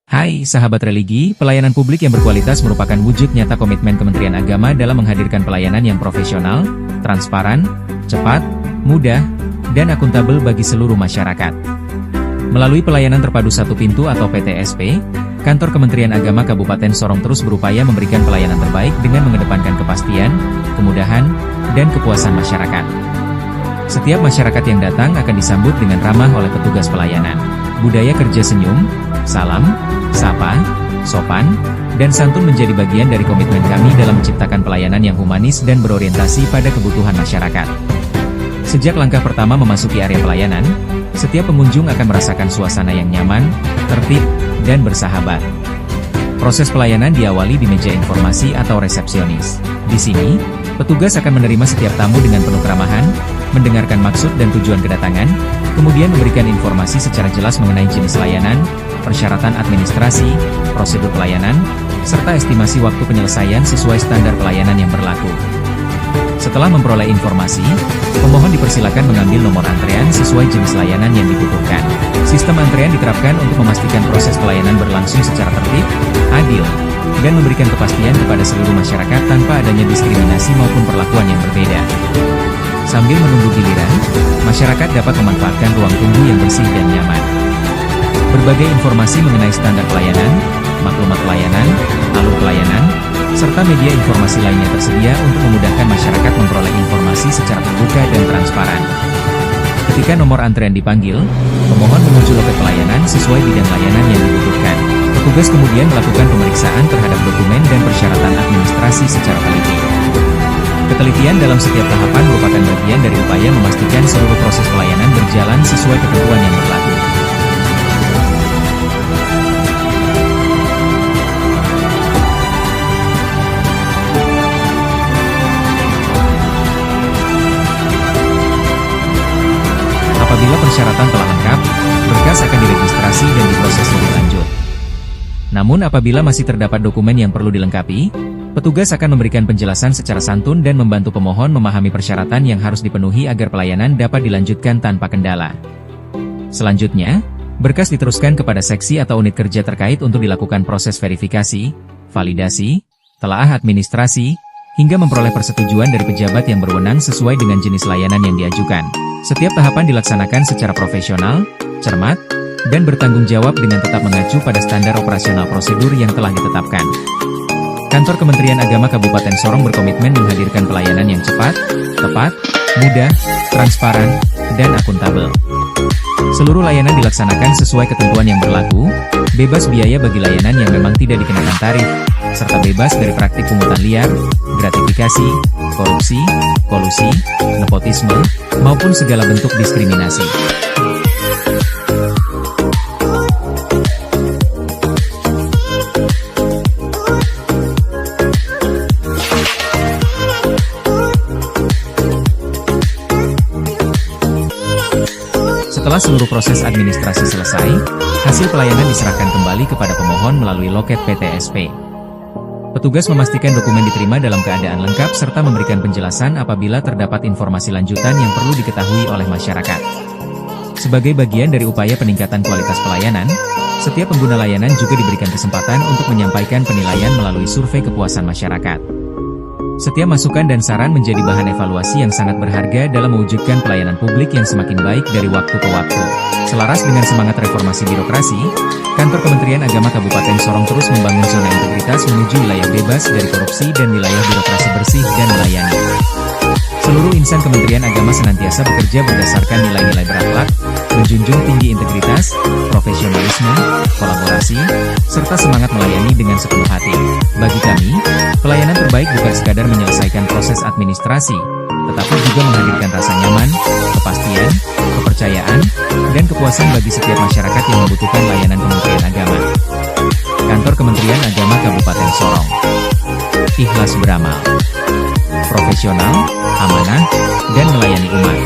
Hai sahabat religi, pelayanan publik yang berkualitas merupakan wujud nyata komitmen Kementerian Agama dalam menghadirkan pelayanan yang profesional, transparan, cepat, mudah, dan akuntabel bagi seluruh masyarakat. Melalui pelayanan terpadu satu pintu atau PTSP, Kantor Kementerian Agama Kabupaten Sorong terus berupaya memberikan pelayanan terbaik dengan mengedepankan kepastian, kemudahan, dan kepuasan masyarakat. Setiap masyarakat yang datang akan disambut dengan ramah oleh petugas pelayanan. Budaya kerja senyum, salam, sapa, sopan, dan santun menjadi bagian dari komitmen kami dalam menciptakan pelayanan yang humanis dan berorientasi pada kebutuhan masyarakat. Sejak langkah pertama memasuki area pelayanan, setiap pengunjung akan merasakan suasana yang nyaman, tertib, dan bersahabat. Proses pelayanan diawali di meja informasi atau resepsionis. Di sini, petugas akan menerima setiap tamu dengan penuh keramahan, mendengarkan maksud dan tujuan kedatangan, kemudian memberikan informasi secara jelas mengenai jenis layanan, persyaratan administrasi, prosedur pelayanan, serta estimasi waktu penyelesaian sesuai standar pelayanan yang berlaku. Setelah memperoleh informasi, pemohon dipersilakan mengambil nomor antrean sesuai jenis layanan yang dibutuhkan. Sistem antrean diterapkan untuk memastikan proses pelayanan berlangsung secara tertib, adil, dan memberikan kepastian kepada seluruh masyarakat tanpa adanya diskriminasi maupun perlakuan yang berbeda. Sambil menunggu giliran, masyarakat dapat memanfaatkan ruang tunggu yang bersih dan nyaman. Berbagai informasi mengenai standar pelayanan, maklumat pelayanan, alur pelayanan, serta media informasi lainnya tersedia untuk memudahkan masyarakat memperoleh informasi secara terbuka dan transparan. Ketika nomor antrean dipanggil, pemohon menuju loket pelayanan sesuai bidang layanan yang dibutuhkan. Petugas kemudian melakukan pemeriksaan terhadap dokumen dan persyaratan administrasi secara teliti. Ketelitian dalam setiap tahapan merupakan bagian dari upaya memastikan seluruh proses pelayanan berjalan sesuai ketentuan yang berlaku. Apabila persyaratan telah lengkap, berkas akan diregistrasi dan diproses lebih lanjut. Namun apabila masih terdapat dokumen yang perlu dilengkapi, petugas akan memberikan penjelasan secara santun dan membantu pemohon memahami persyaratan yang harus dipenuhi agar pelayanan dapat dilanjutkan tanpa kendala. Selanjutnya, berkas diteruskan kepada seksi atau unit kerja terkait untuk dilakukan proses verifikasi, validasi, telaah administrasi, hingga memperoleh persetujuan dari pejabat yang berwenang sesuai dengan jenis layanan yang diajukan. Setiap tahapan dilaksanakan secara profesional, cermat, dan bertanggung jawab dengan tetap mengacu pada standar operasional prosedur yang telah ditetapkan. Kantor Kementerian Agama Kabupaten Sorong berkomitmen menghadirkan pelayanan yang cepat, tepat, mudah, transparan, dan akuntabel. Seluruh layanan dilaksanakan sesuai ketentuan yang berlaku, bebas biaya bagi layanan yang memang tidak dikenakan tarif, serta bebas dari praktik pungutan liar, gratifikasi, korupsi, kolusi, nepotisme, maupun segala bentuk diskriminasi. Setelah seluruh proses administrasi selesai, hasil pelayanan diserahkan kembali kepada pemohon melalui loket PTSP. Petugas memastikan dokumen diterima dalam keadaan lengkap serta memberikan penjelasan apabila terdapat informasi lanjutan yang perlu diketahui oleh masyarakat. Sebagai bagian dari upaya peningkatan kualitas pelayanan, setiap pengguna layanan juga diberikan kesempatan untuk menyampaikan penilaian melalui survei kepuasan masyarakat. Setiap masukan dan saran menjadi bahan evaluasi yang sangat berharga dalam mewujudkan pelayanan publik yang semakin baik dari waktu ke waktu. Selaras dengan semangat reformasi birokrasi, Kantor Kementerian Agama Kabupaten Sorong terus membangun zona integritas menuju wilayah bebas dari korupsi dan wilayah birokrasi bersih dan melayani. Seluruh insan Kementerian Agama senantiasa bekerja berdasarkan nilai-nilai berakhlak, menjunjung tinggi integritas, profesionalisme, kolaborasi, serta semangat melayani dengan sepenuh hati. Bagi kami, pelayanan terbaik bukan sekadar menyelesaikan proses administrasi, tetapi juga menghadirkan rasa nyaman, kepastian, kepercayaan, dan kepuasan bagi setiap masyarakat yang membutuhkan layanan Kementerian Agama. Kantor Kementerian Agama Kabupaten Sorong. Ikhlas beramal, profesional, amanah, dan melayani umat.